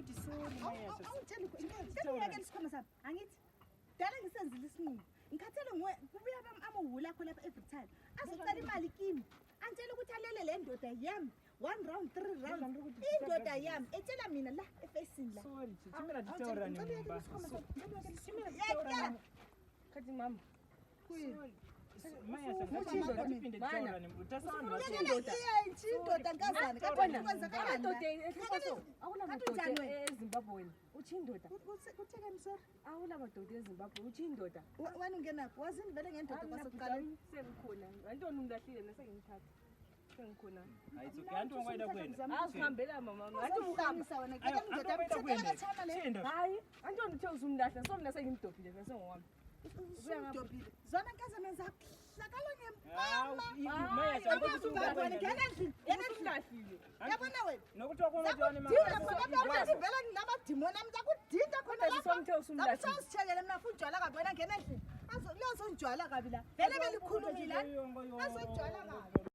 ngithi sorry Mayasha. Awutshela ngicela uyakela isikhwama sami. Angithi dala ngisenzile isinqumo. Ngikhathele kubuya amawula akho lapha every time. Azocela imali kimi. Antshela ukuthi alele le ndoda yami 1 round 3 round. Indoda yami etshela mina la efacing la. Sorry, chimela ditora ni mba. Khathi mama. Sorry. Mayasha ngaphinda ditora ni mba. Utasana Indoda nkazana kanti kwenza kanjani? Awunamadoda eZimbabwe wena. Uthi indoda. Kutheka msori. Awunamadoda eZimbabwe. Uthi indoda. Wena ungenaphi? Wazini vele ngendoda kwasokuqala. Sengikhona. Antoni ungilahlile nasengimthatha. Sengikhona. Hayi okay, antu ngoyida kwena. Awuhambela mama. Antu ukhambisa wena ngeke indoda mthethe kathana le. Hayi, antoni uthe uzumlahla so mina sengimdobhile nasengowami. Usudobhile. Zona nkazana zakuhlakala ngempama. Mayasha Wena ngena endlini. Uhlahlile. Yabona wena. nokuthi wakona jani Dina khona bathi vele nginabadimoni amtakudida khona Kodwa somthe usumlahlile. Awusishekele mina futhi njwala kabi wena ngena endlini. Azonjwala kabi la. Vele belikhulumile. Azonjwala kabi.